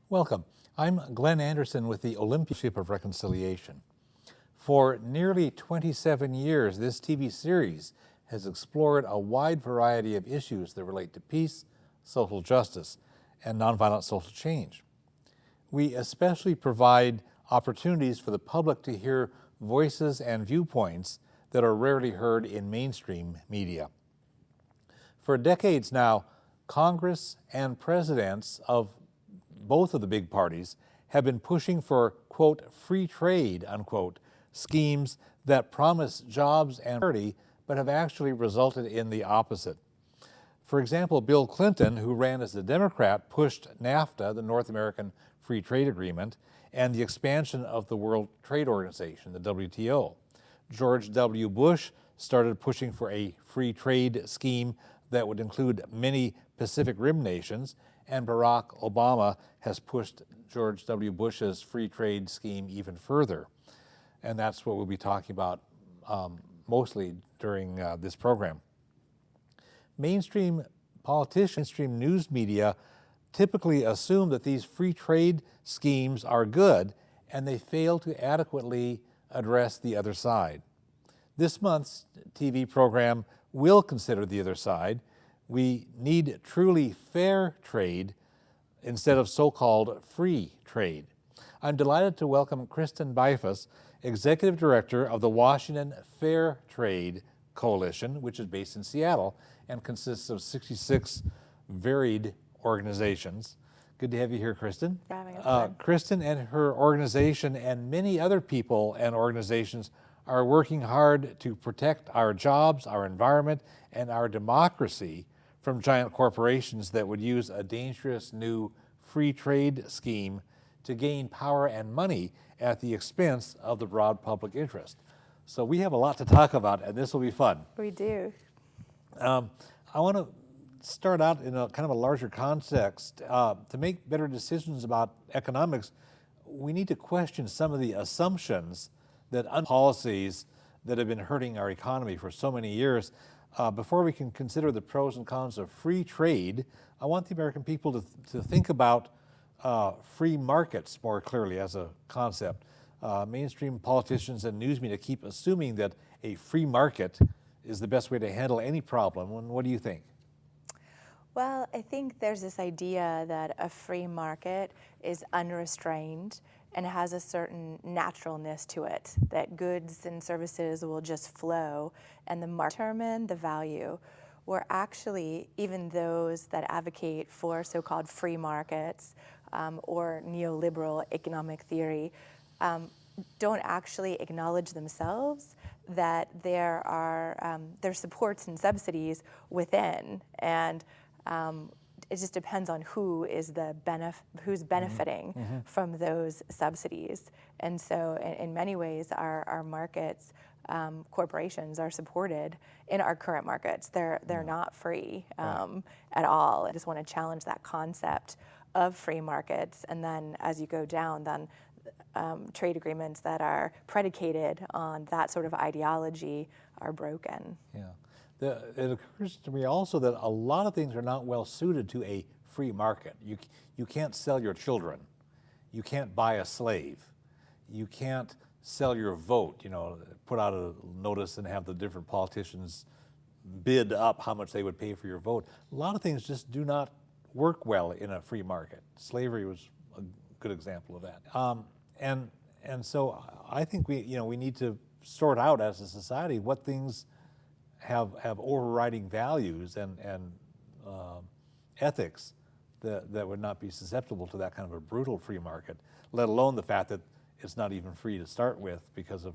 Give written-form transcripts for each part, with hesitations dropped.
Welcome. I'm Glenn Anderson with the Olympianship of Reconciliation. For nearly 27 years, this TV series has explored a wide variety of issues that relate to peace, social justice, and nonviolent social change. We especially provide opportunities for the public to hear voices and viewpoints that are rarely heard in mainstream media. For decades now, Congress and presidents of both of the big parties have been pushing for, quote, free trade, unquote, schemes that promise jobs and prosperity, but have actually resulted in the opposite. For example, Bill Clinton, who ran as a Democrat, pushed NAFTA, the North American Free Trade Agreement, and the expansion of the World Trade Organization, the WTO. George W. Bush started pushing for a free trade scheme that would include many Pacific Rim nations, and Barack Obama has pushed George W. Bush's free trade scheme even further. And that's what we'll be talking about mostly during this program. Mainstream politicians, mainstream news media typically assume that these free trade schemes are good, and they fail to adequately address the other side. This month's TV program will consider the other side. We need truly fair trade instead of so-called free trade. I'm delighted to welcome Kristen Beifus, Executive Director of the Washington Fair Trade Coalition, which is based in Seattle and consists of 66 varied organizations. Good to have you here, Kristen. Kristen and her organization and many other people and organizations are working hard to protect our jobs, our environment, and our democracy from giant corporations that would use a dangerous new free trade scheme to gain power and money at the expense of the broad public interest. So we have a lot to talk about, and this will be fun. We do. I want to start out in a kind of a larger context. To make better decisions about economics, we need to question some of the assumptions that policies that have been hurting our economy for so many years. Before we can consider the pros and cons of free trade, I want the American people to think about free markets more clearly as a concept. Mainstream politicians and news media keep assuming that a free market is the best way to handle any problem. And what do you think? Well, I think there's this idea that a free market is unrestrained and has a certain naturalness to it, that goods and services will just flow and the market determine the value, where actually even those that advocate for so-called free markets or neoliberal economic theory don't actually acknowledge themselves that there are there's supports and subsidies within, and it just depends on who is who's benefiting from those subsidies. And so in many ways, our markets corporations are supported in our current markets. They're not free at all. I just want to challenge that concept of free markets, and then as you go down, then trade agreements that are predicated on that sort of ideology are broken. Yeah. It occurs to me also that a lot of things are not well suited to a free market. You can't sell your children. You can't buy a slave. You can't sell your vote, put out a notice and have the different politicians bid up how much they would pay for your vote. A lot of things just do not work well in a free market. Slavery was a good example of that. And so I think we need to sort out as a society what things have overriding values and ethics that would not be susceptible to that kind of a brutal free market, let alone the fact that it's not even free to start with because of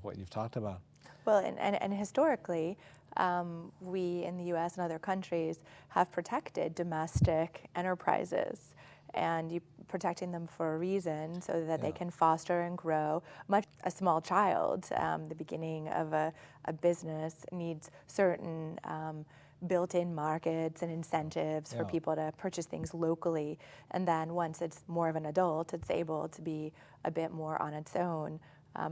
what you've talked about. Well, and historically, we in the U.S. and other countries have protected domestic enterprises, and protecting them for a reason so that they can foster and grow. Much a small child, the beginning of a business needs certain built-in markets and incentives for people to purchase things locally, and then once it's more of an adult, it's able to be a bit more on its own.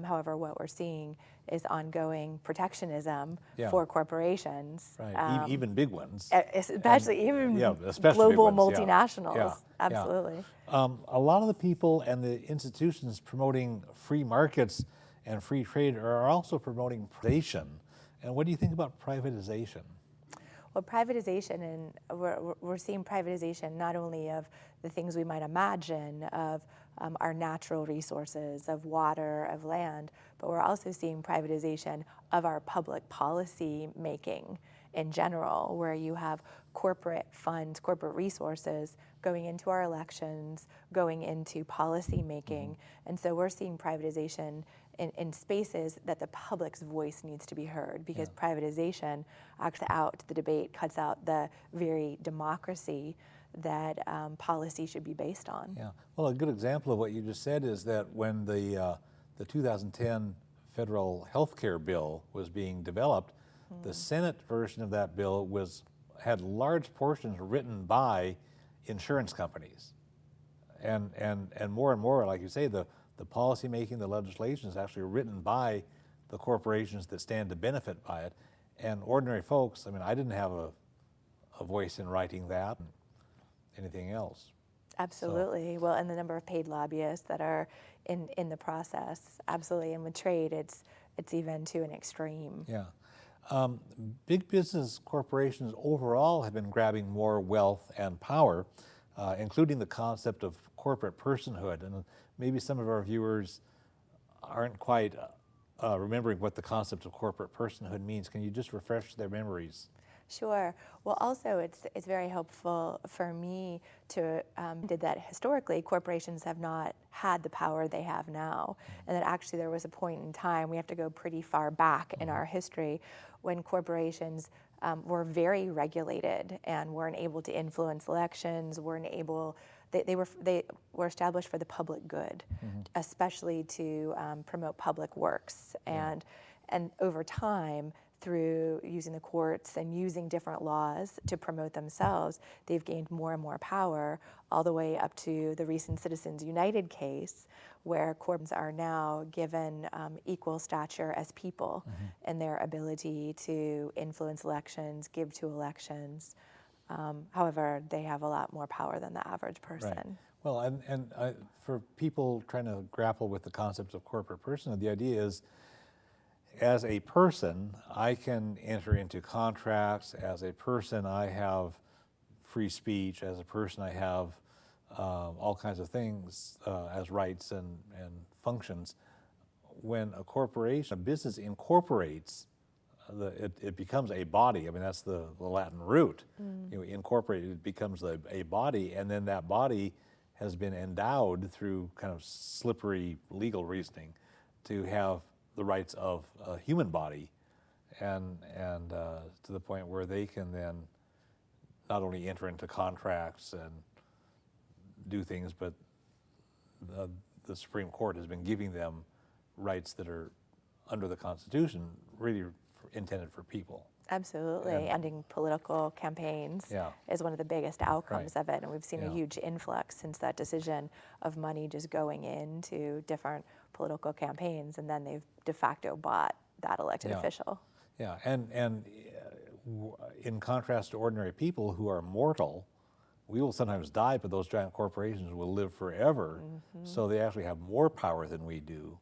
However, what we're seeing is ongoing protectionism for corporations. Right, even big ones. Especially especially global big ones, multinationals. Absolutely. A lot of the people and the institutions promoting free markets and free trade are also promoting privatization. And what do you think about privatization? Well, privatization, and we're seeing privatization not only of the things we might imagine of our natural resources, of water, of land, but we're also seeing privatization of our public policy making in general, where you have corporate funds, corporate resources going into our elections, going into policy making. And so we're seeing privatization in spaces that the public's voice needs to be heard, because privatization acts out the debate, cuts out the very democracy that policy should be based on. Yeah. Well, a good example of what you just said is that when the 2010 federal health care bill was being developed, the Senate version of that bill had large portions written by insurance companies, and more, like you say, the policy making, the legislation is actually written by the corporations that stand to benefit by it, and ordinary folks. I mean, I didn't have a voice in writing that. Anything else. Absolutely. Well, and the number of paid lobbyists that are in the process, absolutely. And with trade, it's even to an extreme. Yeah. Big business corporations overall have been grabbing more wealth and power, including the concept of corporate personhood. And maybe some of our viewers aren't quite remembering what the concept of corporate personhood means. Can you just refresh their memories? Sure. Well, also it's very helpful for me to did that historically corporations have not had the power they have now, and that actually there was a point in time, we have to go pretty far back in our history, when corporations were very regulated and weren't able to influence elections, weren't able. They were established for the public good, especially to promote public works, and over time, through using the courts and using different laws to promote themselves, they've gained more and more power, all the way up to the recent Citizens United case, where corporations are now given equal stature as people in their ability to influence elections, give to elections. However, they have a lot more power than the average person. Right. Well, and for people trying to grapple with the concept of corporate personhood, the idea is, as a person, I can enter into contracts. As a person, I have free speech. As a person, I have all kinds of things as rights and functions. When a corporation, a business incorporates, it becomes a body. I mean, that's the Latin root. Incorporated, it becomes a body, and then that body has been endowed through kind of slippery legal reasoning to have the rights of a human body, and to the point where they can then not only enter into contracts and do things, but the Supreme Court has been giving them rights that are under the Constitution, really intended for people. Absolutely. Ending political campaigns is one of the biggest outcomes of it. And we've seen a huge influx since that decision of money just going into different political campaigns, and then they've de facto bought that elected official. Yeah, and in contrast to ordinary people who are mortal, we will sometimes die, but those giant corporations will live forever. So they actually have more power than we do.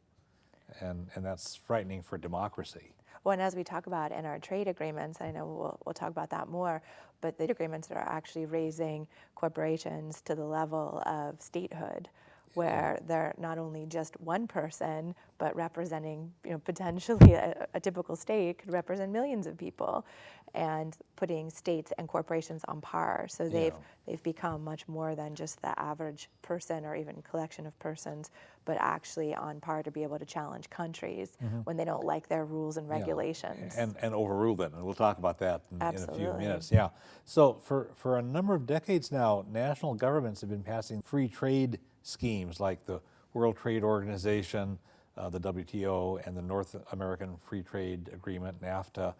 And that's frightening for democracy. Well, and as we talk about in our trade agreements, I know we'll talk about that more, but the agreements are actually raising corporations to the level of statehood, where they're not only just one person, but representing, potentially a typical state could represent millions of people, and putting states and corporations on par. So they've become much more than just the average person or even collection of persons, but actually on par to be able to challenge countries when they don't like their rules and regulations. And overrule them, and we'll talk about that in a few minutes. So for a number of decades now, national governments have been passing free trade schemes like the World Trade Organization, the WTO, and the North American Free Trade Agreement, NAFTA.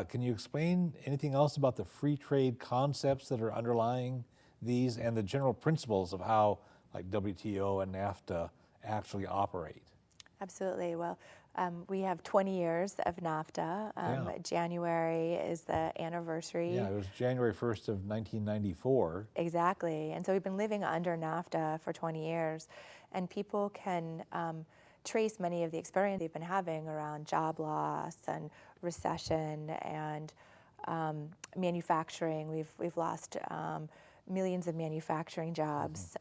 Can you explain anything else about the free trade concepts that are underlying these and the general principles of how like WTO and NAFTA actually operate? Absolutely. Well, we have 20 years of NAFTA. January is the anniversary. Yeah, it was January 1st of 1994. Exactly. And so we've been living under NAFTA for 20 years, and people can trace many of the experience they've been having around job loss and recession and manufacturing. We've lost millions of manufacturing jobs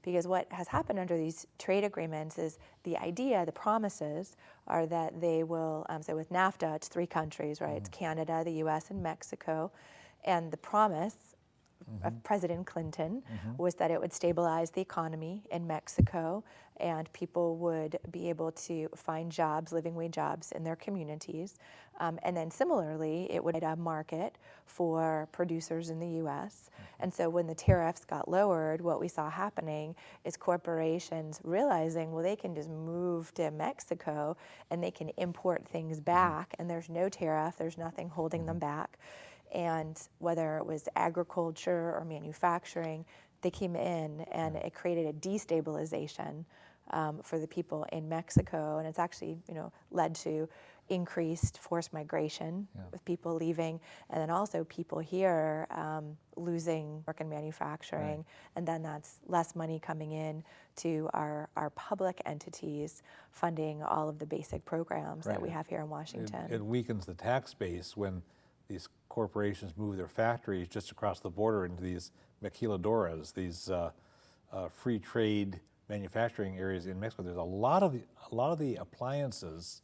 because what has happened under these trade agreements is the idea, the promises are that they will, so with NAFTA, it's 3 countries, right? It's Canada, the US, and Mexico. And the promise of President Clinton was that it would stabilize the economy in Mexico, and people would be able to find jobs, living wage jobs in their communities. And then similarly, it would be a market for producers in the US. And so when the tariffs got lowered, what we saw happening is corporations realizing, well, they can just move to Mexico and they can import things back, and there's no tariff, there's nothing holding them back. And whether it was agriculture or manufacturing, they came in, and it created a destabilization for the people in Mexico, and it's actually led to increased forced migration with people leaving, and then also people here losing work in manufacturing, and then that's less money coming in to our public entities funding all of the basic programs that we have here in Washington. It weakens the tax base when these corporations move their factories just across the border into these maquiladoras, these free trade manufacturing areas in Mexico. There's a lot of the appliances,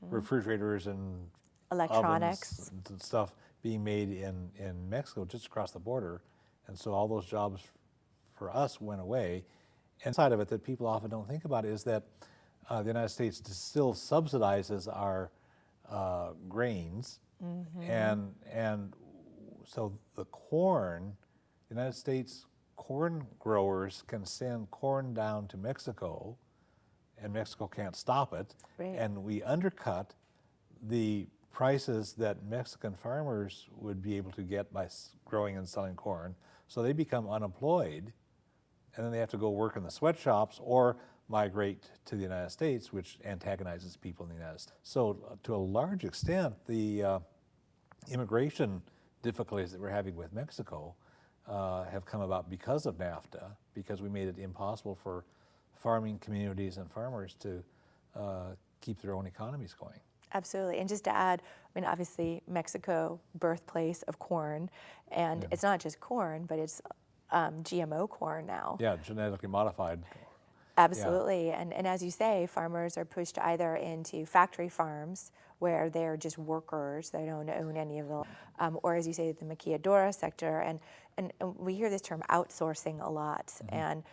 refrigerators and electronics ovens and stuff being made in Mexico just across the border, and so all those jobs for us went away. And side of it that people often don't think about is that the United States still subsidizes our grains. And so the corn, the United States corn growers can send corn down to Mexico, and Mexico can't stop it. And we undercut the prices that Mexican farmers would be able to get by growing and selling corn. So they become unemployed, and then they have to go work in the sweatshops or migrate to the United States, which antagonizes people in the United States. So to a large extent, the immigration difficulties that we're having with Mexico have come about because of NAFTA, because we made it impossible for farming communities and farmers to keep their own economies going. Absolutely. And just to add, I mean, obviously Mexico, birthplace of corn, and it's not just corn, but it's GMO corn now. Yeah, genetically modified. Absolutely. And as you say, farmers are pushed either into factory farms where they're just workers, they don't own any of the, or as you say, the maquiladora sector. And we hear this term outsourcing a lot. And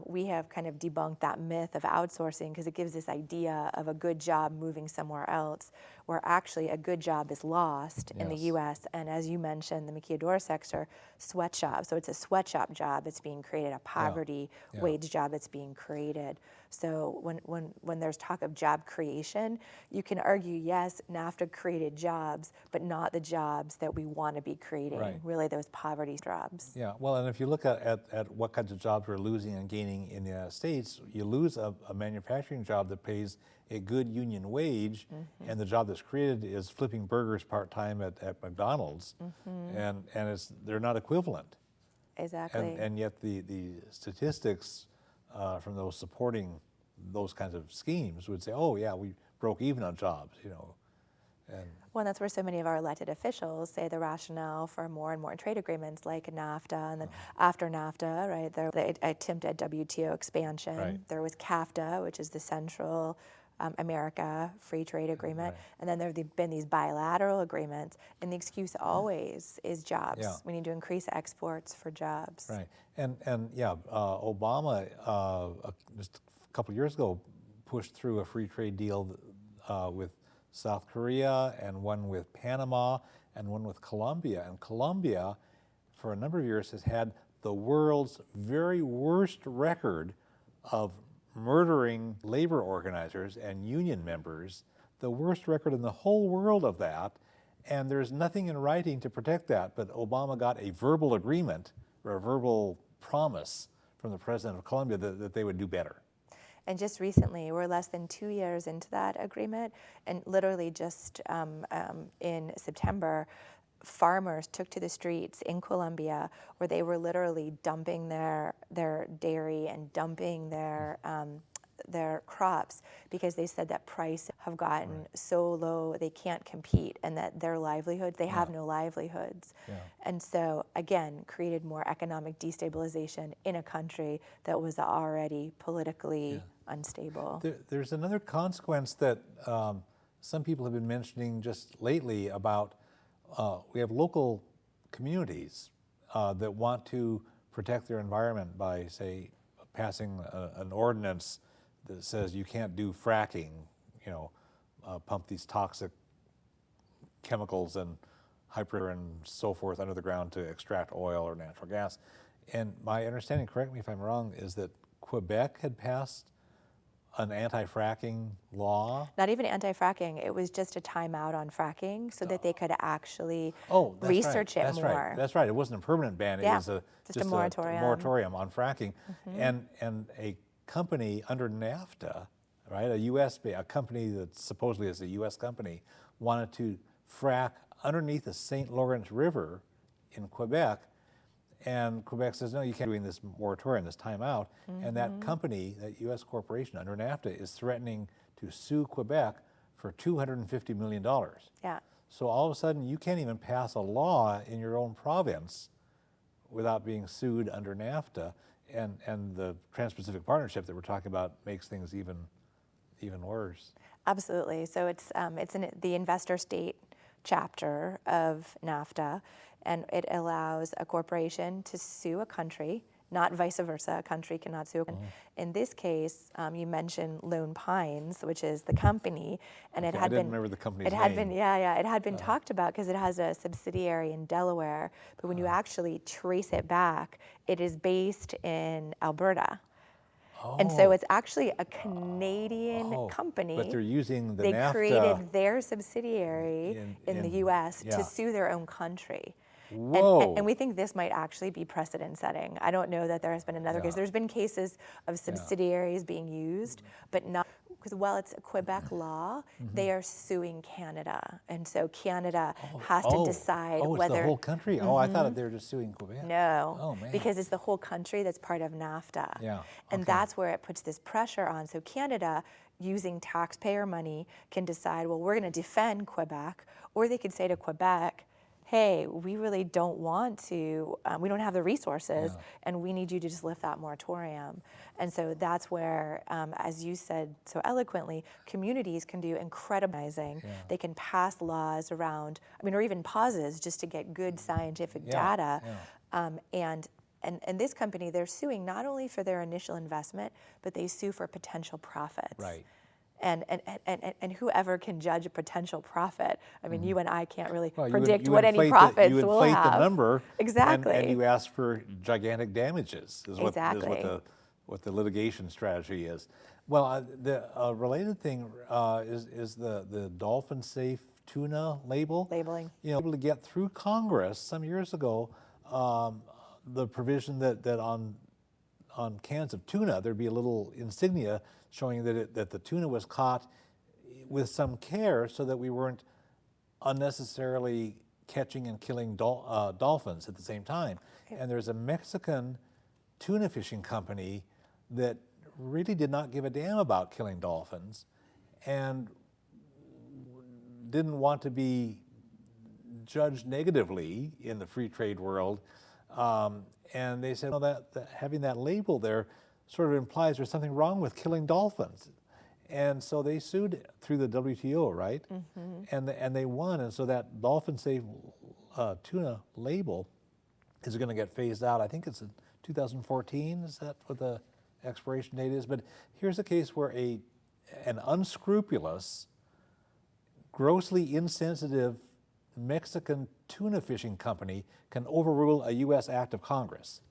we have kind of debunked that myth of outsourcing because it gives this idea of a good job moving somewhere else, where actually a good job is lost in the U.S. And as you mentioned, the maquiladora sector, sweatshop. So it's a sweatshop job that's being created, a poverty wage job that's being created. So when there's talk of job creation, you can argue, yes, NAFTA created jobs, but not the jobs that we want to be creating, really those poverty jobs. Yeah, well, and if you look at what kinds of jobs we're losing and gaining in the United States, you lose a manufacturing job that pays a good union wage, and the job that's created is flipping burgers part-time at McDonald's, and they're not equivalent. Exactly. And yet the statistics from those supporting those kinds of schemes would say, oh yeah, we broke even on jobs, you know. Well, that's where so many of our elected officials say the rationale for more and more trade agreements like NAFTA, and then after NAFTA, right, there the attempt at WTO expansion. There was CAFTA, which is the Central America Free Trade Agreement, and then there have been these bilateral agreements, and the excuse always is jobs. We need to increase exports for jobs. Right, and Obama just a couple of years ago pushed through a free trade deal with South Korea, and one with Panama, and one with Colombia. And Colombia, for a number of years, has had the world's very worst record of murdering labor organizers and union members, the worst record in the whole world of that. And there's nothing in writing to protect that, but Obama got a verbal agreement, or a verbal promise from the president of Colombia that they would do better. And just recently, we're less than 2 years into that agreement, and literally just in September, farmers took to the streets in Colombia where they were literally dumping their dairy and dumping their crops because they said that prices have gotten so low they can't compete, and that their livelihoods, they have no livelihoods. And so again, created more economic destabilization in a country that was already politically unstable. There's another consequence that some people have been mentioning just lately about we have local communities that want to protect their environment by, say, passing an ordinance that says you can't do fracking, you know, pump these toxic chemicals and and so forth under the ground to extract oil or natural gas. And my understanding, correct me if I'm wrong, is that Quebec had passed an anti-fracking law? Not even anti-fracking, it was just a timeout on fracking so that they could actually research it more. That's right, it wasn't a permanent ban, it was just a moratorium on fracking. And a company under NAFTA, right, a company that supposedly is a US company, wanted to frack underneath the St. Lawrence River in Quebec, and Quebec says, no, you can't do this moratorium, this timeout. And that company, that US corporation under NAFTA, is threatening to sue Quebec for $250 million. So all of a sudden, you can't even pass a law in your own province without being sued under NAFTA. And the Trans-Pacific Partnership that we're talking about makes things even worse. Absolutely. So it's in the investor state chapter of NAFTA, and it allows a corporation to sue a country, not vice versa. A country cannot sue. In this case, you mentioned Lone Pines, which is the company, and it had been. I didn't remember the company's name. It had been talked about because it has a subsidiary in Delaware, but when you actually trace it back, it is based in Alberta. And so it's actually a Canadian company. But they're using the NAFTA. They created their subsidiary in the U.S. to sue their own country. And we think this might actually be precedent setting. I don't know that there has been another case. There's been cases of subsidiaries being used, but not, because while it's a Quebec law, they are suing Canada. And so Canada has to decide whether. It's the whole country? Oh, I thought they were just suing Quebec. No, because it's the whole country that's part of NAFTA. And that's where it puts this pressure on. So Canada, using taxpayer money, can decide, well, we're going to defend Quebec, or they could say to Quebec, hey, we really don't want to, we don't have the resources, and we need you to just lift that moratorium. And so that's where, as you said so eloquently, communities can do incredible organizing. They can pass laws around, I mean, or even pauses just to get good scientific data. And this company, they're suing not only for their initial investment, but they sue for potential profits. Right. And whoever can judge a potential profit. I mean, you and I can't really Well, predict you what any profits you will inflate have. the number, Exactly. and you ask for gigantic damages. Is Exactly. what the litigation strategy is. Well, the related thing is the dolphin safe tuna labeling. You know, able to get through Congress some years ago, the provision that on cans of tuna there'd be a little insignia showing that the tuna was caught with some care, so that we weren't unnecessarily catching and killing dolphins at the same time. And there's a Mexican tuna fishing company that really did not give a damn about killing dolphins and didn't want to be judged negatively in the free trade world. And they said, well, that having that label there sort of implies there's something wrong with killing dolphins. And so they sued through the WTO, right? And they won. And so that dolphin safe tuna label is going to get phased out. I think it's in 2014. Is that what the expiration date is? But here's a case where an unscrupulous, grossly insensitive Mexican tuna fishing company can overrule a U.S. act of Congress.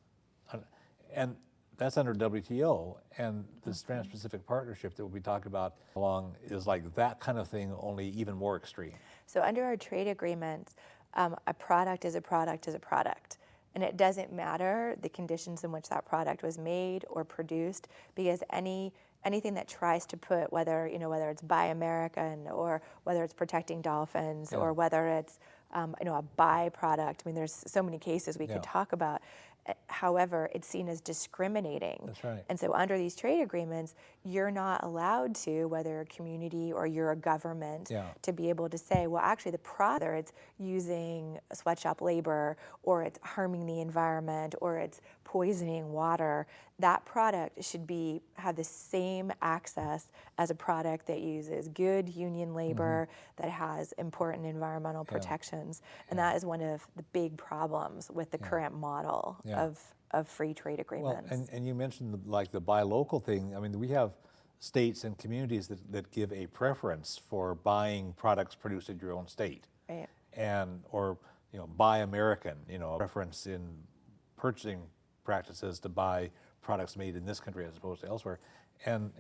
And that's under WTO, and this Trans-Pacific Partnership that we'll be talking about along is like that kind of thing, only even more extreme. So under our trade agreements, a product is a product is a product. And it doesn't matter the conditions in which that product was made or produced, because anything that tries to put, whether it's Buy American, or whether it's protecting dolphins, or whether it's a byproduct. I mean, there's so many cases we could talk about. However, it's seen as discriminating. That's right. And so under these trade agreements, you're not allowed to, whether a community or you're a government, to be able to say, well, actually the product, whether it's using sweatshop labor, or it's harming the environment, or it's poisoning water, that product should have the same access as a product that uses good union labor, that has important environmental protections. And that is one of the big problems with the current model of free trade agreements. Well, and you mentioned the buy local thing. I mean, we have states and communities that give a preference for buying products produced in your own state. Right. Or buy American, a preference in purchasing practices to buy products made in this country as opposed to elsewhere. And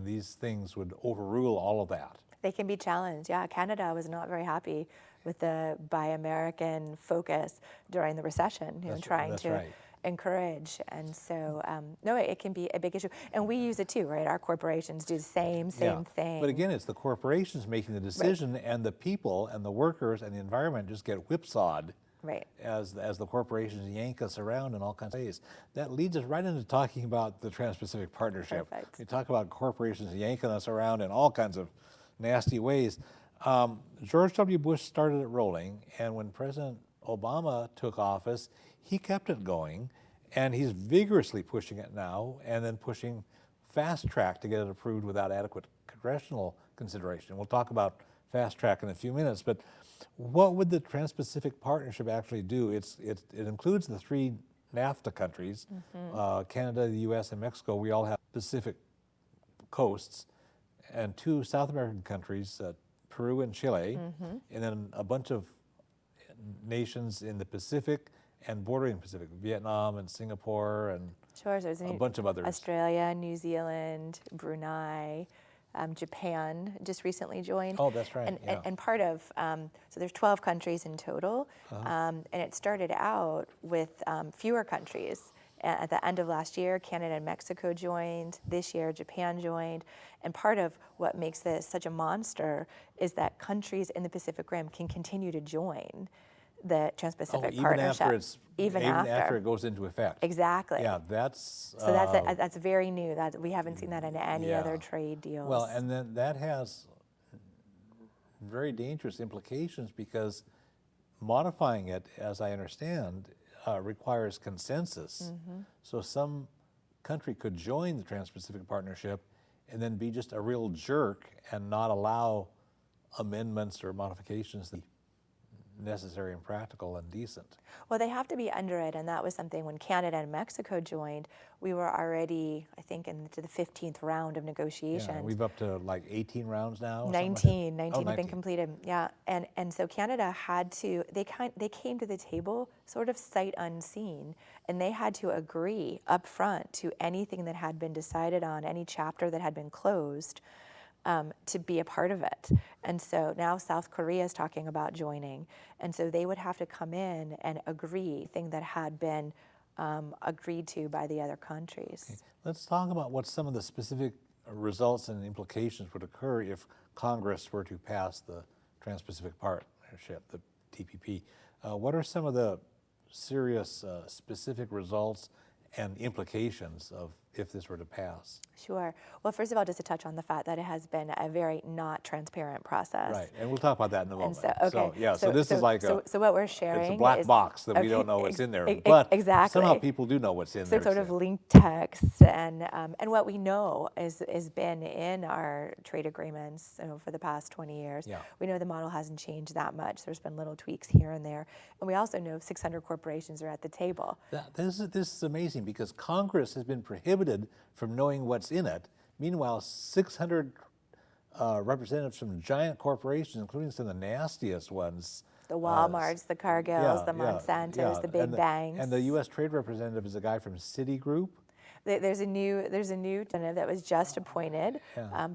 these things would overrule all of that. They can be challenged. Yeah, Canada was not very happy with the Buy American focus during the recession, trying to encourage. And so, no, it can be a big issue. And we use it too, right? Our corporations do the same thing. But again, it's the corporations making the decision, and the people and the workers and the environment just get whipsawed. Right. As the corporations yank us around in all kinds of ways. That leads us right into talking about the Trans-Pacific Partnership. Perfect. We talk about corporations yanking us around in all kinds of nasty ways. George W. Bush started it rolling, and when President Obama took office, he kept it going, and he's vigorously pushing it now, and then pushing fast track to get it approved without adequate congressional consideration. We'll talk about fast track in a few minutes, but what would the Trans-Pacific Partnership actually do? It includes the 3 NAFTA countries, Canada, the U.S., and Mexico. We all have Pacific coasts, and 2 South American countries, Peru and Chile, and then a bunch of nations in the Pacific and bordering Pacific, Vietnam and Singapore, and a bunch of others. Australia, New Zealand, Brunei, Japan just recently joined. Oh, that's right. And part of, so there's 12 countries in total, and it started out with fewer countries. At the end of last year, Canada and Mexico joined. This year, Japan joined. And part of what makes this such a monster is that countries in the Pacific Rim can continue to join the Trans-Pacific Partnership. Even after it goes into effect. Exactly. Yeah, that's... So that's very new. We haven't seen that in any other trade deals. Well, and then that has very dangerous implications, because modifying it, as I understand, requires consensus. So some country could join the Trans-Pacific Partnership and then be just a real jerk and not allow amendments or modifications that are necessary and practical and decent. Well, they have to be under it, and that was something when Canada and Mexico joined, we were already, I think, into the 15th round of negotiations. Yeah, we've up to like 18 rounds now? 19 like have been completed, yeah. And so Canada had to, they came to the table sort of sight unseen, and they had to agree up front to anything that had been decided on, any chapter that had been closed, to be a part of it. And so now South Korea is talking about joining, and so they would have to come in and agree thing that had been agreed to by the other countries. Okay. Let's talk about what some of the specific results and implications would occur if Congress were to pass the Trans-Pacific Partnership, the TPP. What are some of the serious specific results and implications of if this were to pass? Sure. Well, first of all, just to touch on the fact that it has been a very not transparent process. Right, and we'll talk about that in a moment. And so, okay. So this is like so what we're sharing it's a black is, box that we don't know what's in there, but exactly. somehow people do know what's in there. So sort of linked text, and what we know is been in our trade agreements, for the past 20 years. Yeah. We know the model hasn't changed that much. There's been little tweaks here and there, and we also know 600 corporations are at the table. This is amazing because Congress has been prohibited from knowing what's in it. Meanwhile, 600 representatives from giant corporations, including some of the nastiest ones. The Walmarts, the Cargills, the Monsantos, the big banks. And the U.S. Trade Representative is a guy from Citigroup. There's a new representative that was just appointed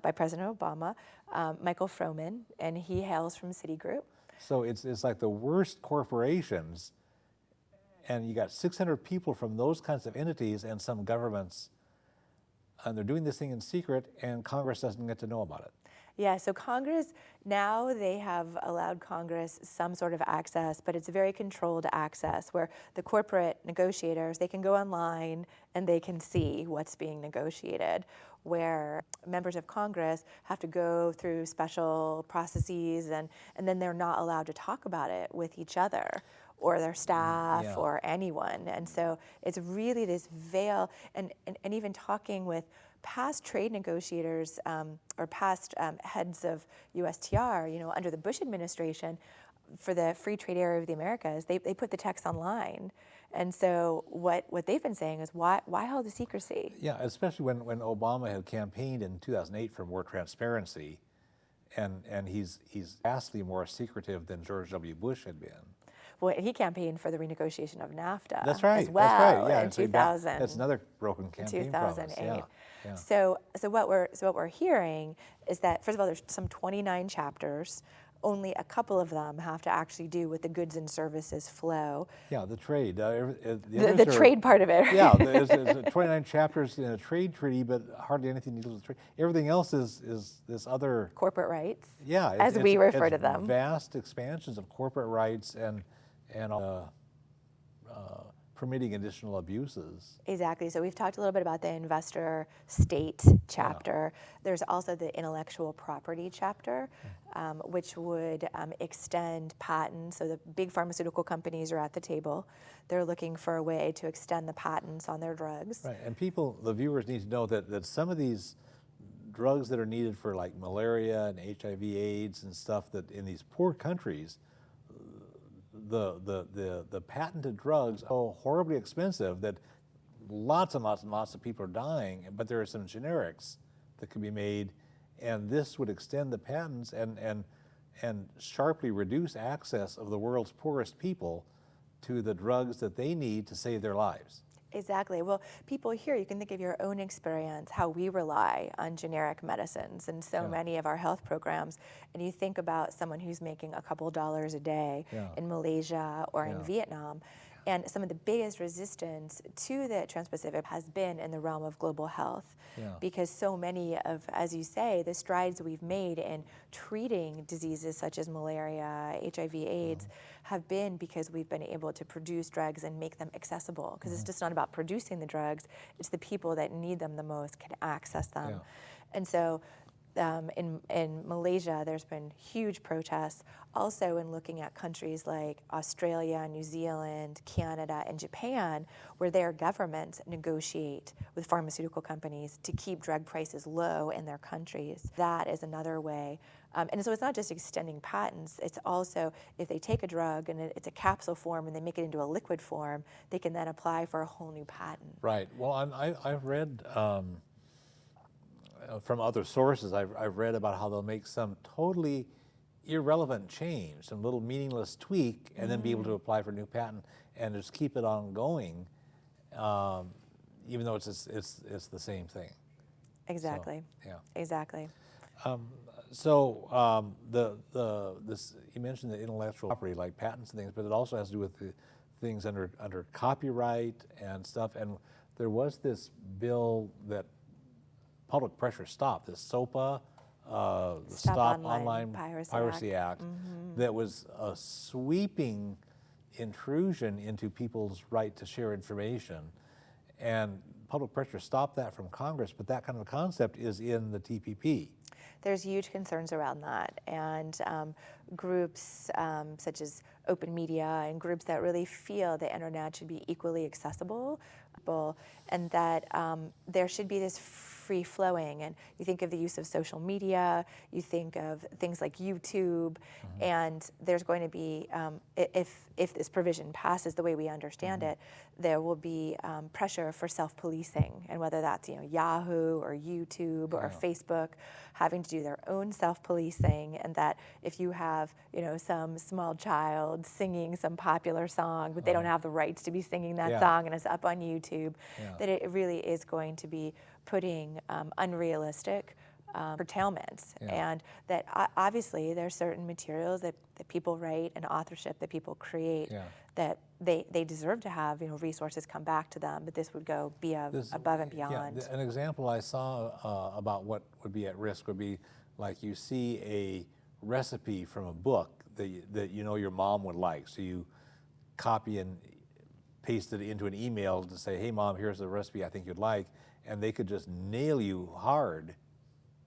by President Obama, Michael Froman, and he hails from Citigroup. So it's like the worst corporations, and you got 600 people from those kinds of entities and some governments, and they're doing this thing in secret, and Congress doesn't get to know about it. Yeah, so Congress, now they have allowed Congress some sort of access, but it's very controlled access where the corporate negotiators, they can go online and they can see what's being negotiated, where members of Congress have to go through special processes and then they're not allowed to talk about it with each other or their staff or anyone. And so it's really this veil, and even talking with past trade negotiators or past heads of USTR, under the Bush administration, for the Free Trade Area of the Americas, they put the text online. And so what they've been saying is, why all the secrecy? Yeah, especially when Obama had campaigned in 2008 for more transparency, and he's vastly more secretive than George W. Bush had been. Well, he campaiged for the renegotiation of NAFTA as well. That's right, yeah. In 2000. That's another broken campaign 2008. promise. Yeah. So what we're hearing is that, first of all, there's some 29 chapters. Only a couple of them have to actually do with the goods and services flow. Yeah, the trade. The trade part of it. Yeah, there's 29 chapters in a trade treaty, but hardly anything to do with trade. Everything else is this other... corporate rights. Yeah. As we refer to them. Vast expansions of corporate rights and permitting additional abuses. Exactly. So we've talked a little bit about the investor state chapter. There's also the intellectual property chapter, which would extend patents. So the big pharmaceutical companies are at the table. They're looking for a way to extend the patents on their drugs. Right. And the viewers need to know that some of these drugs that are needed for like malaria and HIV/AIDS and stuff, that in these poor countries, the patented drugs are horribly expensive, that lots and lots and lots of people are dying, but there are some generics that can be made, and this would extend the patents and sharply reduce access of the world's poorest people to the drugs that they need to save their lives. Exactly. Well, people here, you can think of your own experience, how we rely on generic medicines in so many of our health programs. And you think about someone who's making a couple dollars a day in Malaysia or in Vietnam. And some of the biggest resistance to the Trans-Pacific has been in the realm of global health, because so many of, as you say, the strides we've made in treating diseases such as malaria, HIV/AIDS, have been because we've been able to produce drugs and make them accessible. Because it's just not about producing the drugs, it's the people that need them the most can access them. And so in Malaysia, there's been huge protests. Also in looking at countries like Australia, New Zealand, Canada, and Japan, where their governments negotiate with pharmaceutical companies to keep drug prices low in their countries. That is another way. And so it's not just extending patents, it's also if they take a drug and it's a capsule form and they make it into a liquid form, they can then apply for a whole new patent. Right. Well, I've read from other sources, I've read about how they'll make some totally irrelevant change, some little meaningless tweak, and then be able to apply for a new patent and just keep it ongoing, even though it's the same thing. Exactly. So, yeah. Exactly. This you mentioned the intellectual property, like patents and things, but it also has to do with the things under copyright and stuff. And there was this bill that public pressure stopped, this SOPA, Stop Online Piracy Act, that was a sweeping intrusion into people's right to share information. And public pressure stopped that from Congress, but that kind of concept is in the TPP. There's huge concerns around that, and groups such as Open Media and groups that really feel the internet should be equally accessible, and that there should be this free flowing. And you think of the use of social media, you think of things like YouTube, and there's going to be, if this provision passes the way we understand it, there will be pressure for self-policing, and whether that's Yahoo or YouTube or Facebook having to do their own self-policing, and that if you have some small child singing some popular song, but they don't have the rights to be singing that song and it's up on YouTube, that it really is going to be putting unrealistic curtailments, and that obviously there's certain materials that people write and authorship that people create that they deserve to have resources come back to them, but this would go above and beyond. An example I saw about what would be at risk would be like you see a recipe from a book that your mom would like, so you copy and paste it into an email to say, hey mom, here's the recipe I think you'd like, and they could just nail you hard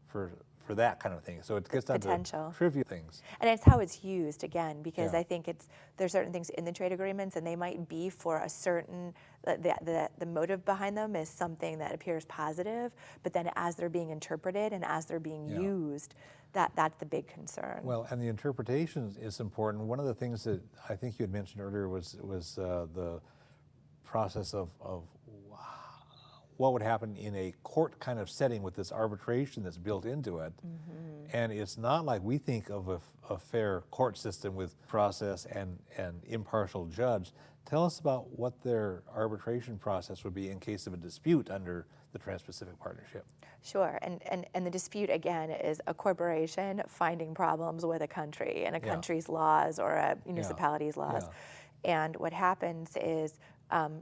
for that kind of thing. So it gets down to trivial things. And it's how it's used, again, because I think there's certain things in the trade agreements, and they might be for a certain, the motive behind them is something that appears positive, but then as they're being interpreted and as they're being used, that's the big concern. Well, and the interpretation is important. One of the things that I think you had mentioned earlier was the process of what would happen in a court kind of setting with this arbitration that's built into it. And it's not like we think of a fair court system with process and impartial judge. Tell us about what their arbitration process would be in case of a dispute under the Trans-Pacific Partnership. Sure, and the dispute, again, is a corporation finding problems with a country and a country's laws or a municipality's laws. And what happens is,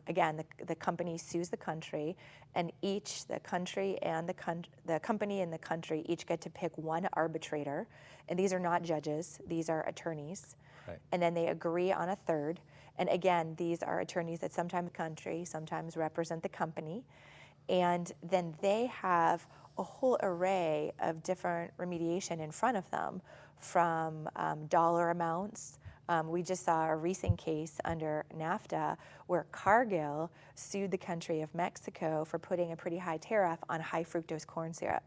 again, the company sues the country, and the country and the company and the country each get to pick one arbitrator, and these are not judges, these are attorneys. And then they agree on a third, and again, these are attorneys that sometimes sometimes represent the company, and then they have a whole array of different remediation in front of them, from dollar amounts. We just saw a recent case under NAFTA where Cargill sued the country of Mexico for putting a pretty high tariff on high fructose corn syrup.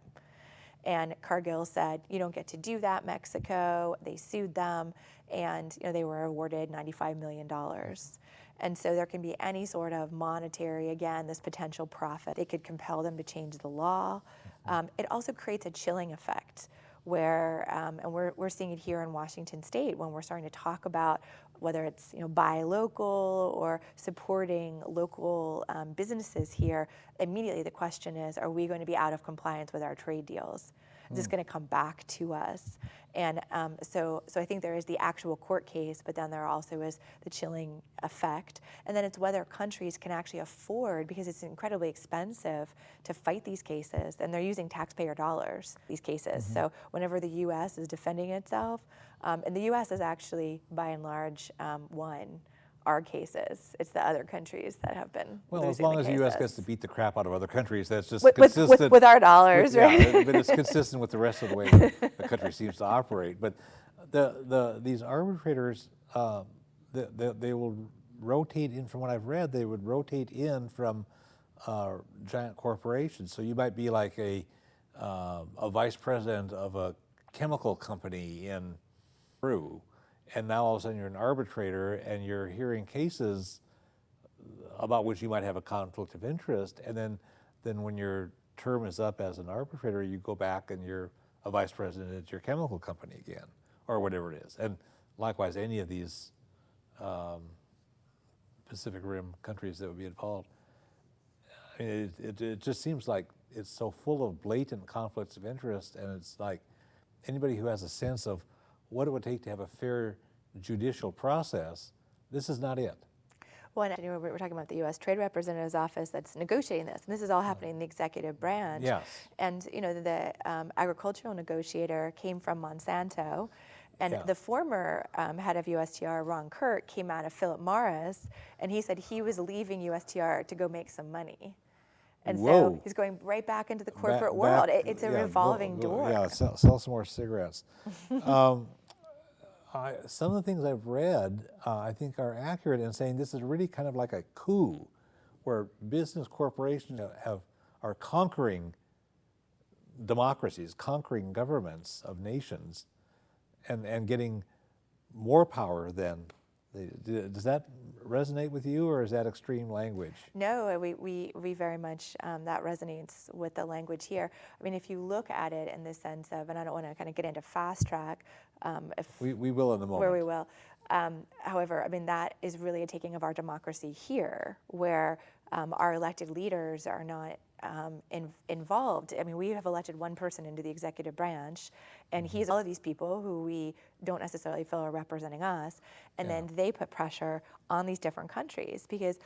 And Cargill said, you don't get to do that, Mexico. They sued them, and they were awarded $95 million. And so there can be any sort of monetary, again, this potential profit. They could compel them to change the law. It also creates a chilling effect where, and we're seeing it here in Washington State when we're starting to talk about whether it's buy local or supporting local businesses here. Immediately the question is, are we going to be out of compliance with our trade deals? Is this going to come back to us? And so I think there is the actual court case, but then there also is the chilling effect. And then it's whether countries can actually afford, because it's incredibly expensive to fight these cases, and they're using taxpayer dollars, these cases. So whenever the U.S. is defending itself, and the U.S. has actually, by and large, won our cases. It's the other countries that have been Well, losing as long the as the U.S. cases. gets to beat the crap out of other countries, that's just with, consistent. with our dollars, right? Yeah, but it's consistent with the rest of the way the country seems to operate. But these arbitrators, they will rotate in. From what I've read, they would rotate in from giant corporations. So you might be like a vice president of a chemical company in Peru, and now all of a sudden you're an arbitrator and you're hearing cases about which you might have a conflict of interest, and then when your term is up as an arbitrator, you go back and you're a vice president at your chemical company again, or whatever it is. And likewise, any of these Pacific Rim countries that would be involved. I mean, it just seems like it's so full of blatant conflicts of interest, and it's like anybody who has a sense of what it would take to have a fair judicial process, this is not it. Well, and we're talking about the U.S. Trade Representative's office that's negotiating this, and this is all happening in the executive branch. Yes. And the agricultural negotiator came from Monsanto, and Yeah. the former head of USTR, Ron Kirk, came out of Philip Morris, and he said he was leaving USTR to go make some money. And Whoa. so he's going right back into the corporate world. It's a revolving door. Yeah, sell some more cigarettes. Some of the things I've read, I think are accurate in saying this is really kind of like a coup, where business corporations are conquering democracies, conquering governments of nations, and getting more power than. Does that resonate with you, or is that extreme language? No, we very much, that resonates with the language here. I mean, if you look at it in the sense of, and I don't want to kind of get into fast track. We will in a moment. Where we will. However, I mean, that is really a taking of our democracy here, where our elected leaders are not involved. I mean, we have elected one person into the executive branch, and he's all of these people who we don't necessarily feel are representing us, and then they put pressure on these different countries because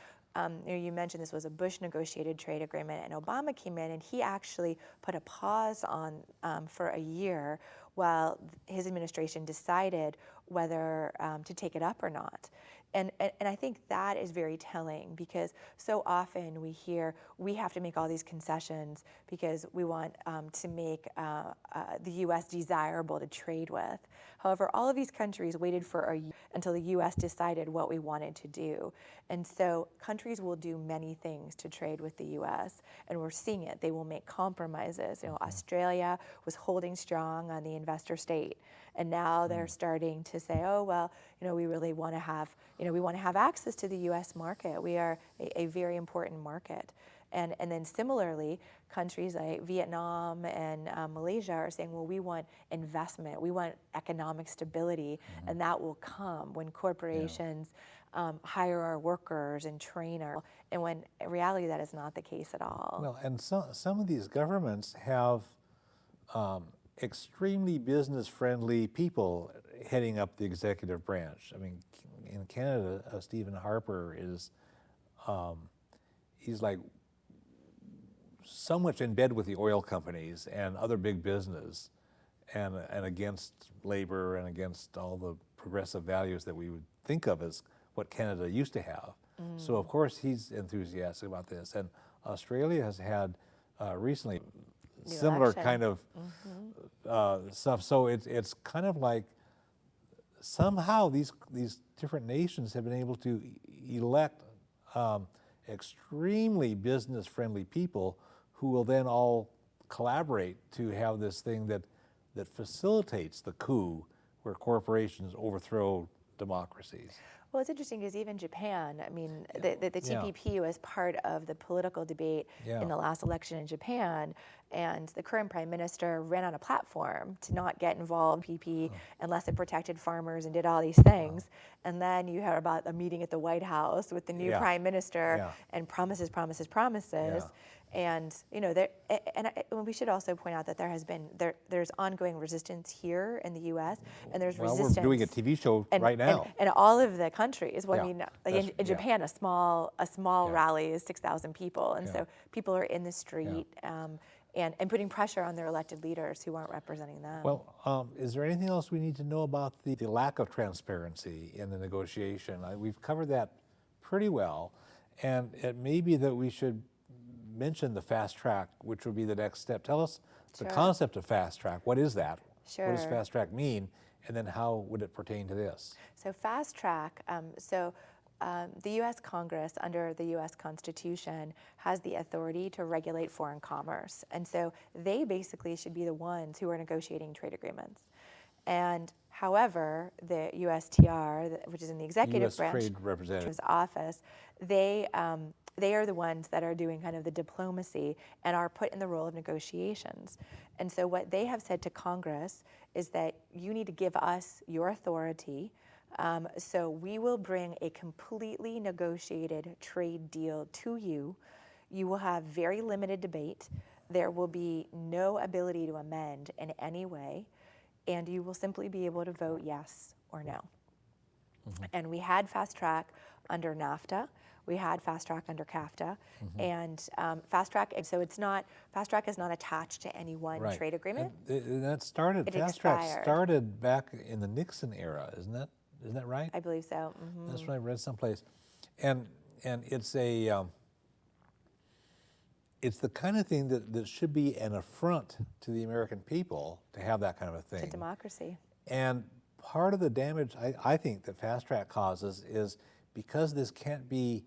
you mentioned this was a Bush negotiated trade agreement, and Obama came in and he actually put a pause on for a year while his administration decided whether to take it up or not. And I think that is very telling because so often we hear we have to make all these concessions because we want to make the U.S. desirable to trade with. However, all of these countries waited for a year until the U.S. decided what we wanted to do. And so countries will do many things to trade with the U.S., and we're seeing it. They will make compromises. You know, Australia was holding strong on the investor state, and now they're starting to say, oh, well, you know, we really want to have, we want to have access to the U.S. market. We are a very important market. And then similarly, countries like Vietnam and Malaysia are saying, well, we want investment, we want economic stability, and that will come when corporations hire our workers and train our, and when in reality that is not the case at all. Well, and some of these governments have extremely business-friendly people heading up the executive branch. I mean, in Canada, Stephen Harper is, he's like so much in bed with the oil companies and other big business and against labor and against all the progressive values that we would think of as what Canada used to have. So of course he's enthusiastic about this. And Australia has had recently similar kind of stuff. So it's kind of like somehow these different nations have been able to elect extremely business-friendly people who will then all collaborate to have this thing that facilitates the coup where corporations overthrow democracies. Well, it's interesting because even Japan, I mean, the TPP was part of the political debate in the last election in Japan, and the current prime minister ran on a platform to not get involved in TPP unless it protected farmers and did all these things. And then you heard about a meeting at the White House with the new prime minister and promises. And we should also point out that there's ongoing resistance here in the U.S. and there's resistance. We're doing a TV show right now. And all of the countries. Well, I mean, like in Japan, a small rally is 6,000 people, and so people are in the street. and putting pressure on their elected leaders who aren't representing them. Well, is there anything else we need to know about the lack of transparency in the negotiation? We've covered that pretty well, and it may be that we should mention the fast track, which would be the next step. Tell us the concept of fast track. What is that? Sure. What does fast track mean? And then how would it pertain to this? So fast track, the U.S. Congress, under the U.S. Constitution, has the authority to regulate foreign commerce. And so they basically should be the ones who are negotiating trade agreements. And however, the USTR, which is in the executive US branch, Trade Representative's office, they are the ones that are doing kind of the diplomacy and are put in the role of negotiations. And so what they have said to Congress is that you need to give us your authority, so we will bring a completely negotiated trade deal to you. You will have very limited debate. There will be no ability to amend in any way, and you will simply be able to vote yes or no. Mm-hmm. And we had fast track under NAFTA. We had fast track under CAFTA, and fast track. And so fast track is not attached to any one trade agreement. And that started. Fast track started back in the Nixon era, isn't that right? I believe so. Mm-hmm. That's what I read someplace, and it's it's the kind of thing that should be an affront to the American people to have that kind of a thing. To democracy. And part of the damage I think that fast track causes is because this can't be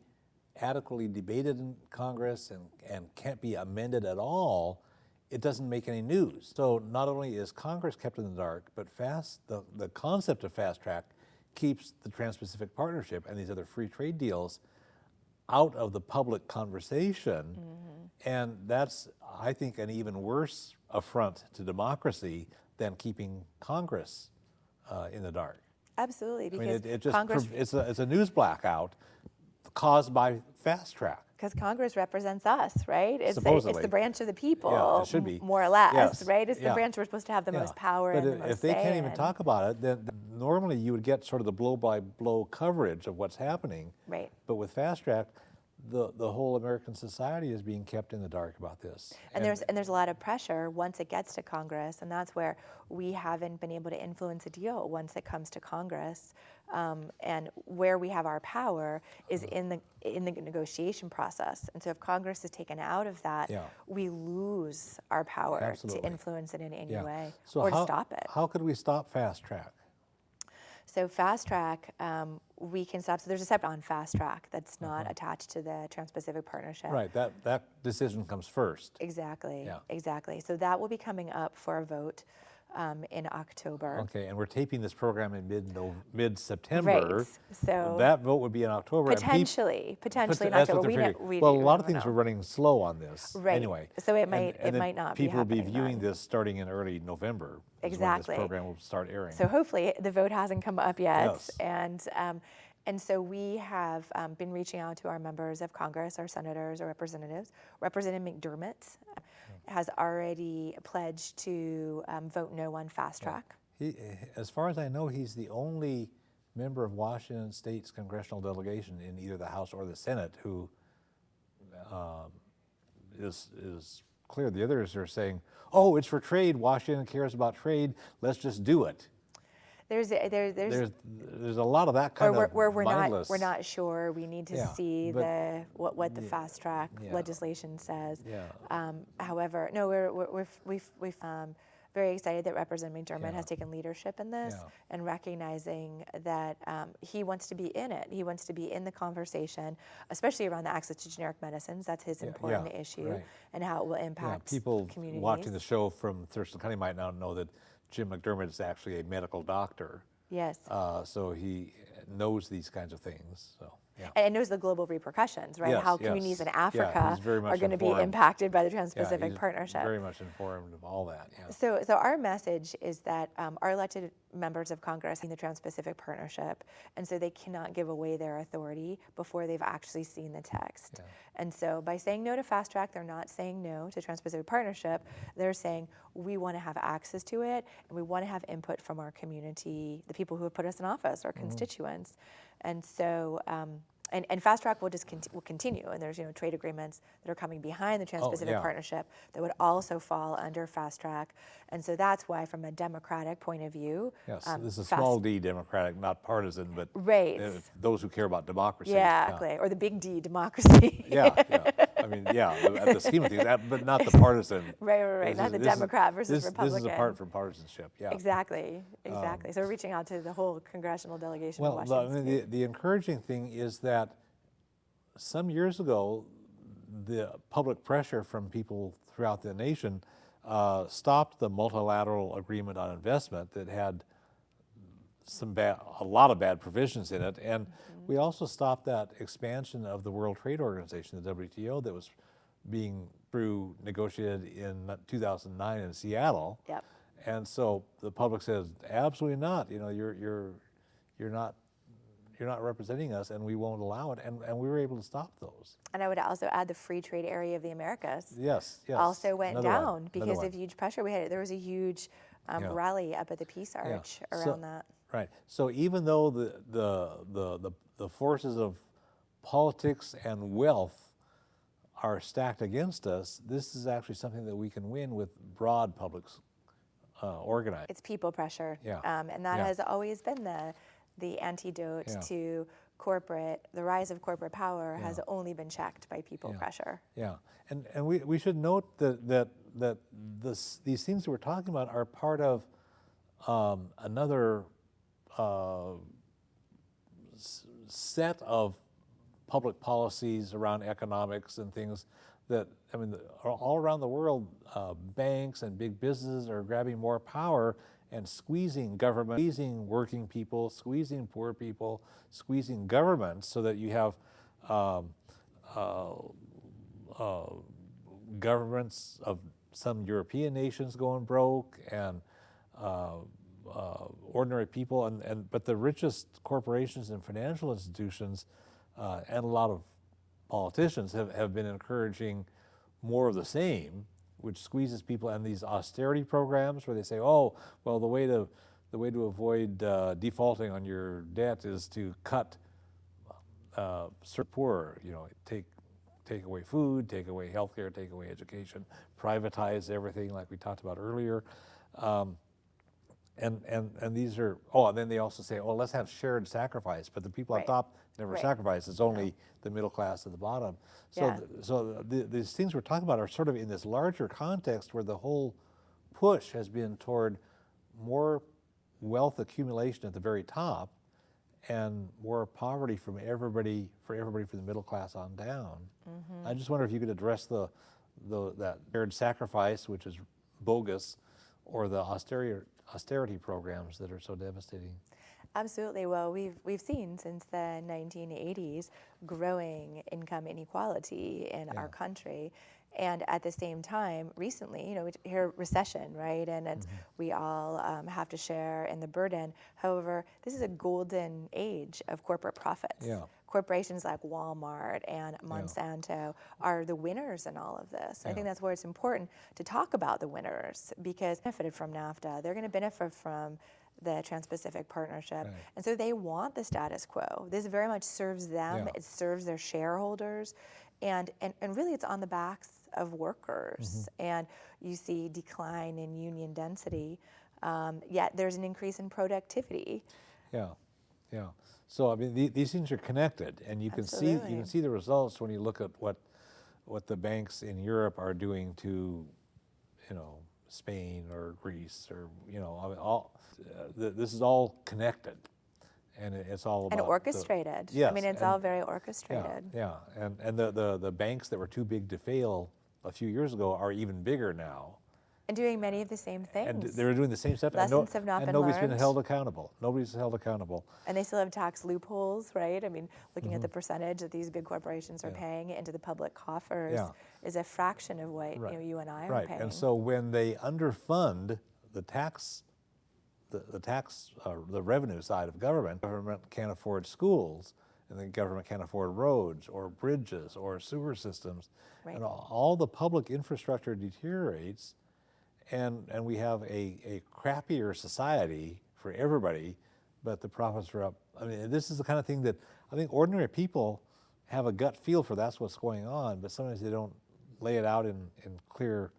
adequately debated in Congress and can't be amended at all, it doesn't make any news. So not only is Congress kept in the dark, but the concept of fast track keeps the Trans-Pacific Partnership and these other free trade deals out of the public conversation. Mm-hmm. And that's, I think, an even worse affront to democracy than keeping Congress in the dark. Absolutely, because it just Congress, it's a news blackout caused by fast track. Because Congress represents us, right? It's the branch of the people, yeah, it should be. More or less, yes. right? It's the branch we're supposed to have the most power but and the most if they can't even talk about it, then normally you would get sort of the blow-by-blow coverage of what's happening. Right. But with fast track, the whole American society is being kept in the dark about this. And there's a lot of pressure once it gets to Congress, and that's where we haven't been able to influence a deal once it comes to Congress. And where we have our power is in the negotiation process. And so if Congress is taken out of that, we lose our power to influence it in any way or to stop it. How could we stop fast track? So fast track, we can stop. So there's a step on fast track that's not attached to the Trans-Pacific Partnership. Right, that decision comes first. Exactly, exactly. So that will be coming up for a vote in October. Okay, and we're taping this program in mid-September. Right, so that vote would be in October. Potentially in October. A lot of things were running slow on this anyway. So it might not be people will be happening viewing then. this starting in early November. Exactly. When this program will start airing. So hopefully the vote hasn't come up yet. Yes. And so we have been reaching out to our members of Congress, our senators or representatives. Representative McDermott has already pledged to vote no on fast track. As far as I know, he's the only member of Washington State's congressional delegation in either the House or the Senate who is clear. The others are saying, "Oh, it's for trade. Washington cares about trade. Let's just do it." There's a lot of that kind of where mindless. we're not sure. We need to see what the fast track legislation says. However, no, we've very excited that Representative McDermott has taken leadership in this and recognizing that he wants to be in it. He wants to be in the conversation, especially around the access to generic medicines. That's his important issue and how it will impact people communities. Watching the show from Thurston County might not know that Jim McDermott is actually a medical doctor. Yes. So he knows these kinds of things. So and knows the global repercussions, right? How communities in Africa are going to be impacted by the Trans-Pacific Partnership. Very much informed of all that. So our message is that our elected members of Congress in the Trans-Pacific Partnership, and so they cannot give away their authority before they've actually seen the text. And so by saying no to fast track, they're not saying no to Trans-Pacific Partnership. They're saying we want to have access to it, and we want to have input from our community, the people who have put us in office, our constituents. And so And fast track will just will continue, and there's trade agreements that are coming behind the Trans-Pacific yeah. Partnership that would also fall under fast track, and so that's why, from a democratic point of view, Yes, this is small d democratic, not partisan, but right. Those who care about democracy. Yeah, exactly. Or the big D, democracy. Yeah. I mean, at the scheme of things, but not the partisan. Right. Not the Democrat versus Republican. This is apart from partisanship. Yeah. Exactly. So we're reaching out to the whole congressional delegation of Well, Washington. the encouraging thing is that some years ago, the public pressure from people throughout the nation stopped the multilateral agreement on investment that had a lot of bad provisions in it, and we also stopped that expansion of the World Trade Organization, the WTO, that was being negotiated in 2009 in Seattle. Yep. And so the public says, absolutely not. You're not representing us, and we won't allow it. And we were able to stop those. And I would also add the free trade area of the Americas. Yes. Also went down because of huge pressure. There was a huge rally up at the Peace Arch around that. Right. So even though the forces of politics and wealth are stacked against us, this is actually something that we can win with broad public organizing. It's people pressure. Yeah. And that has always been the antidote to the rise of corporate power has only been checked by people pressure. Yeah. And we should note that these things that we're talking about are part of another set of public policies around economics and things that, all around the world, banks and big businesses are grabbing more power and squeezing government, squeezing working people, squeezing poor people, squeezing governments, so that you have governments of some European nations going broke, and ordinary people, but the richest corporations and financial institutions and a lot of politicians have been encouraging more of the same, which squeezes people, and these austerity programs where they say, oh, well, the way to avoid defaulting on your debt is to cut poor, take away food, take away healthcare, take away education, privatize everything like we talked about earlier. And these are, and then they also say, let's have shared sacrifice, but the people on top never sacrifice. It's only the middle class at the bottom. So these things we're talking about are sort of in this larger context where the whole push has been toward more wealth accumulation at the very top and more poverty from everybody from the middle class on down. I just wonder if you could address that shared sacrifice, which is bogus, or the austerity programs that are so devastating. Absolutely. Well, we've seen since the 1980s growing income inequality in our country, and at the same time, recently, we hear recession, right? And it's, we all have to share in the burden. However, this is a golden age of corporate profits. Yeah. Corporations like Walmart and Monsanto are the winners in all of this. I think that's where it's important to talk about the winners, because benefited from NAFTA. They're going to benefit from the Trans-Pacific Partnership. And so they want the status quo. This very much serves them. It serves their shareholders. And really it's on the backs of workers. And you see decline in union density, yet there's an increase in productivity. Yeah. So these things are connected, and you can see the results when you look at what the banks in Europe are doing to, Spain or Greece, or this is all connected, and it's all about orchestrated. Yes, it's all very orchestrated. Yeah. And the banks that were too big to fail a few years ago are even bigger now. And doing many of the same things. And they're doing the same stuff. Lessons have not been learned. And nobody's been held accountable. Nobody's held accountable. And they still have tax loopholes, right? Looking at the percentage that these big corporations are paying into the public coffers is a fraction of what you and I are paying. And so when they underfund the revenue side of government can't afford schools, and the government can't afford roads or bridges or sewer systems, and all the public infrastructure deteriorates. And we have a crappier society for everybody but the profits are up. I mean, this is the kind of thing that I think ordinary people have a gut feel for. That's what's going on, but sometimes they don't lay it out in clear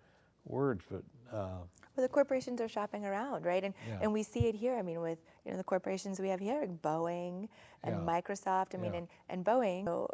words. But well, the corporations are shopping around, right? And we see it here. I mean, with the corporations we have here, like Boeing and Microsoft. I mean, and Boeing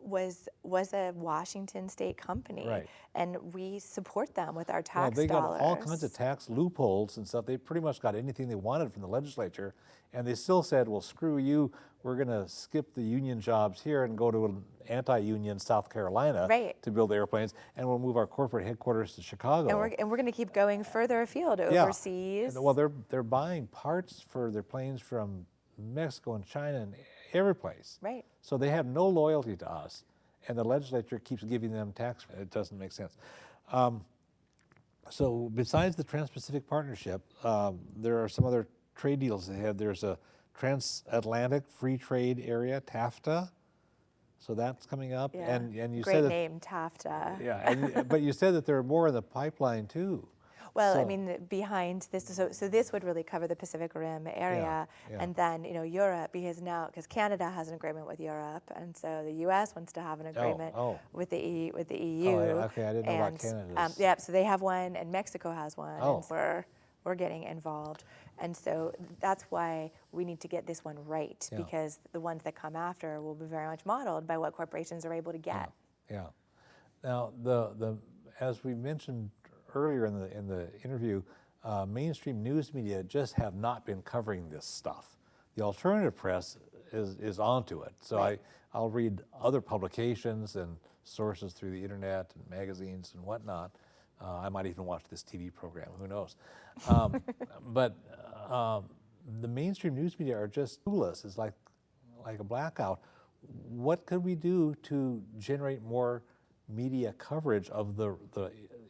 was a Washington State company, right. and we support them with our tax well, they dollars. got all kinds of tax loopholes and stuff. They pretty much got anything they wanted from the legislature, and they still said, well, screw you, we're going to skip the union jobs here and go to an anti-union South Carolina to build airplanes, and we'll move our corporate headquarters to Chicago. And we're going to keep going further afield, overseas. And, well, they're buying parts for their planes from Mexico and China and every place. Right. So they have no loyalty to us, and the legislature keeps giving them tax. It doesn't make sense. So besides the Trans-Pacific Partnership, there are some other trade deals they had. There's a Transatlantic Free Trade Area, TAFTA. So that's coming up. Yeah. And you Great said that, name, TAFTA. Yeah, but you said that there are more in the pipeline too. Well, I mean, behind this, so this would really cover the Pacific Rim area, and then Europe, because Canada has an agreement with Europe, and so the U.S. wants to have an agreement with the EU. Oh, okay, I didn't know about Canada. So they have one, and Mexico has one, and so we're getting involved, and so that's why we need to get this one right, because the ones that come after will be very much modeled by what corporations are able to get. Yeah. Now, as we mentioned earlier in the interview, mainstream news media just have not been covering this stuff. The alternative press is onto it. So I'll read other publications and sources through the internet and magazines and whatnot. I might even watch this TV program, who knows. But the mainstream news media are just clueless. It's like a blackout. What could we do to generate more media coverage of the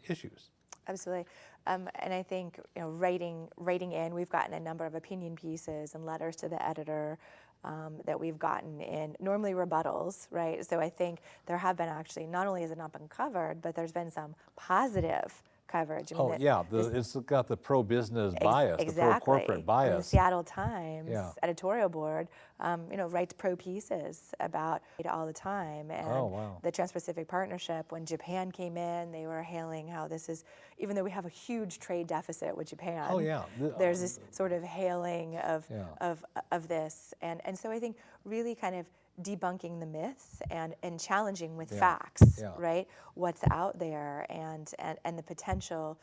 issues? Absolutely, and I think writing in, we've gotten a number of opinion pieces and letters to the editor that we've gotten in, normally rebuttals, right? So I think there have been actually, not only has it not been covered, but there's been some positive coverage. I mean, it's got the pro-business bias, the pro-corporate bias. And the Seattle Times editorial board, writes pro pieces about it all the time. And the Trans-Pacific Partnership, when Japan came in, they were hailing how this is, even though we have a huge trade deficit with Japan. There's this sort of hailing of this, and so I think really kind of debunking the myths and challenging with facts, right? What's out there and the potential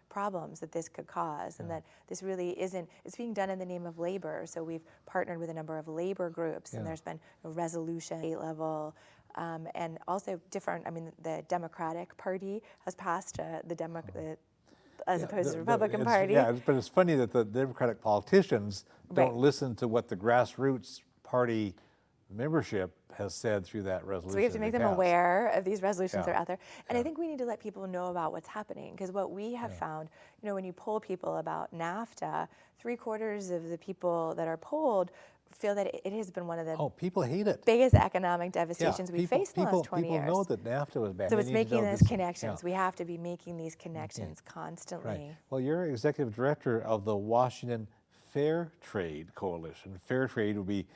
problems that this could cause, and that this really isn't. It's being done in the name of labor. So we've partnered with a number of labor groups, and there's been a resolution at state level. And also different. I mean, the Democratic Party has passed as opposed to the Republican Party. Yeah, but it's funny that the Democratic politicians don't listen to what the grassroots party membership has said through that resolution. So we have to make them aware of these resolutions that are out there. And I think we need to let people know about what's happening, because what we have found, when you poll people about NAFTA, 3/4 of the people that are polled feel that it has been one of the people hate it. biggest economic devastations we've faced in the last 20 years. People know that NAFTA was bad. So it's making those connections. We have to be making these connections constantly. Right. Well, you're executive director of the Washington Fair Trade Coalition. Fair trade would be,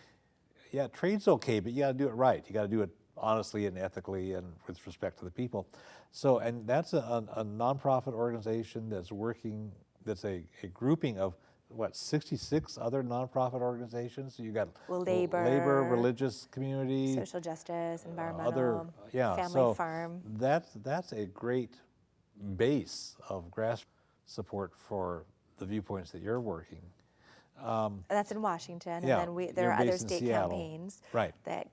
trade's okay, but you got to do it right. You got to do it honestly and ethically and with respect to the people. So, and that's a nonprofit organization that's working, that's a grouping of 66 other nonprofit organizations. So you got labor, religious community, social justice, environmental, family farm. That's a great base of grassroots support for the viewpoints that you're working. And that's in Washington, and then there are other state campaigns that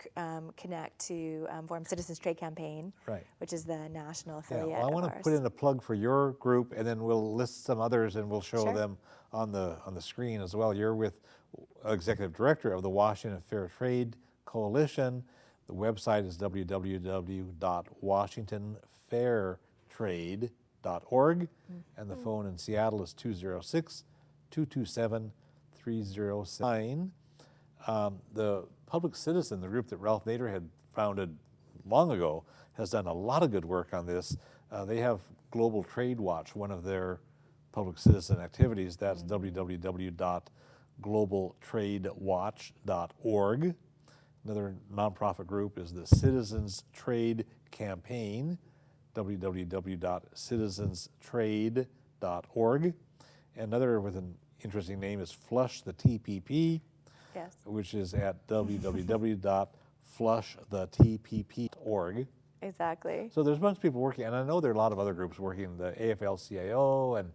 connect to Forum Citizens Trade Campaign, which is the national affiliate. Well, I want to put in a plug for your group, and then we'll list some others, and we'll show them on the screen as well. You're with executive director of the Washington Fair Trade Coalition. The website is www.washingtonfairtrade.org, and the phone in Seattle is 206-227-3009. The Public Citizen, the group that Ralph Nader had founded long ago, has done a lot of good work on this. They have Global Trade Watch, one of their public citizen activities. That's www.globaltradewatch.org. Another nonprofit group is the Citizens Trade Campaign, www.citizenstrade.org. Another with an interesting name is Flush the TPP, Yes. which is at www.flushthetpp.org. Exactly. So there's a bunch of people working, and I know there are a lot of other groups working, the AFL-CIO and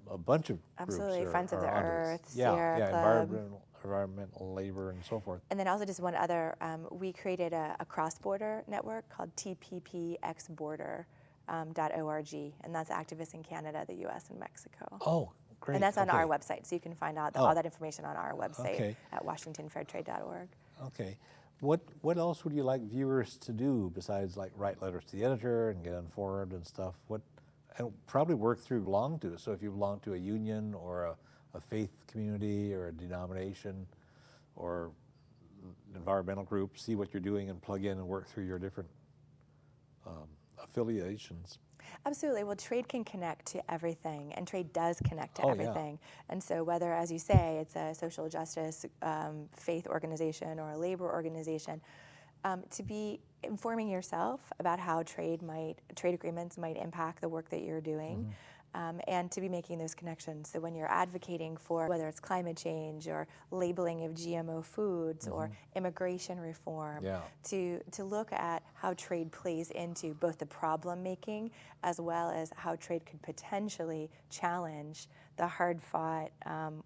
a bunch of Absolutely. groups Friends of the onto Earth, this. Yeah, Sierra yeah, Club. environmental labor and so forth. And then also just one other, we created a cross-border network called TPPxborder.org, and that's activists in Canada, the U.S., and Mexico. Oh, great. And that's on our website, so you can find out all that information on our website at washingtonfairtrade.org. Okay. What else would you like viewers to do besides like write letters to the editor and get informed and stuff? And probably belong to. So if you belong to a union or a faith community or a denomination or environmental group, see what you're doing and plug in and work through your different affiliations. Absolutely. Well, trade can connect to everything, and trade does connect to everything. Yeah. And so whether, as you say, it's a social justice faith organization or a labor organization, to be informing yourself about how trade agreements might impact the work that you're doing, and to be making those connections. So when you're advocating for whether it's climate change or labeling of GMO foods or immigration reform, to look at how trade plays into both the problem making as well as how trade could potentially challenge the hard-fought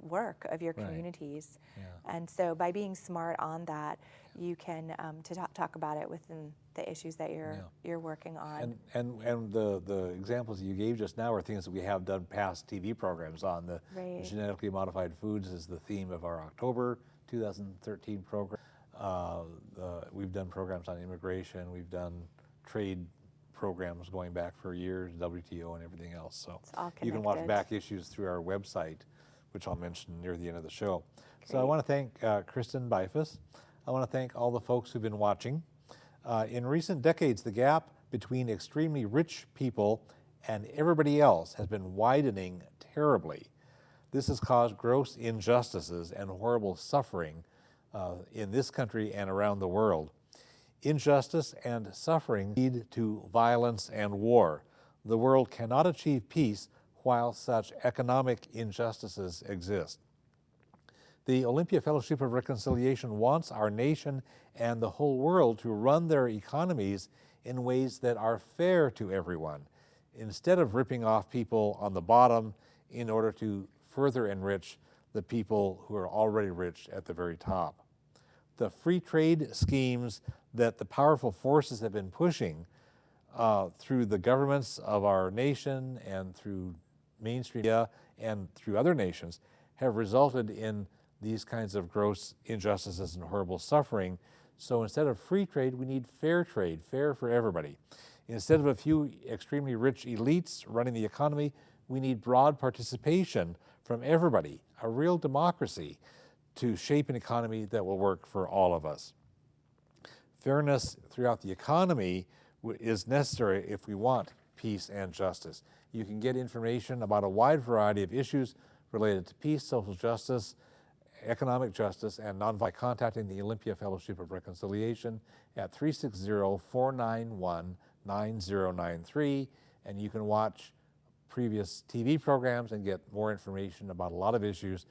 work of your communities. And so by being smart on that, you can talk about it within the issues that you're working on. And the examples you gave just now are things that we have done past TV programs on. The genetically modified foods is the theme of our October 2013 program. We've done programs on immigration. We've done trade programs going back for years, WTO and everything else. So you can watch back issues through our website, which I'll mention near the end of the show. Great. So I want to thank Kristen Beifus. I want to thank all the folks who've been watching. In recent decades, the gap between extremely rich people and everybody else has been widening terribly. This has caused gross injustices and horrible suffering in this country and around the world. Injustice and suffering lead to violence and war. The world cannot achieve peace while such economic injustices exist. The Olympia Fellowship of Reconciliation wants our nation and the whole world to run their economies in ways that are fair to everyone, instead of ripping off people on the bottom in order to further enrich the people who are already rich at the very top. The free trade schemes that the powerful forces have been pushing through the governments of our nation and through mainstream media and through other nations have resulted in these kinds of gross injustices and horrible suffering. So instead of free trade, we need fair trade, fair for everybody. Instead of a few extremely rich elites running the economy, we need broad participation from everybody, a real democracy to shape an economy that will work for all of us. Fairness throughout the economy is necessary if we want peace and justice. You can get information about a wide variety of issues related to peace, social justice, economic justice, and nonviolence by contacting the Olympia Fellowship of Reconciliation at 360-491-9093, and you can watch previous TV programs and get more information about a lot of issues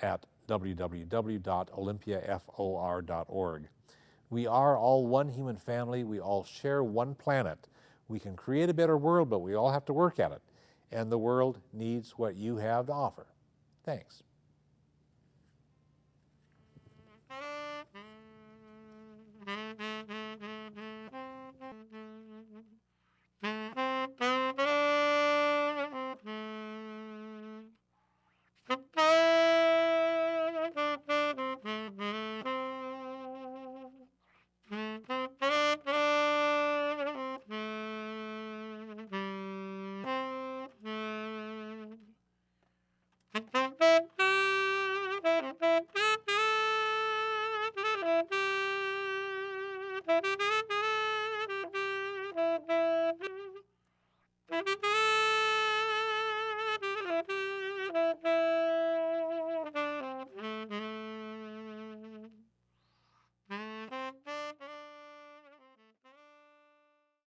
at www.olympiafor.org. We are all one human family. We all share one planet. We can create a better world, but we all have to work at it. And the world needs what you have to offer. Thanks. Mm-hmm.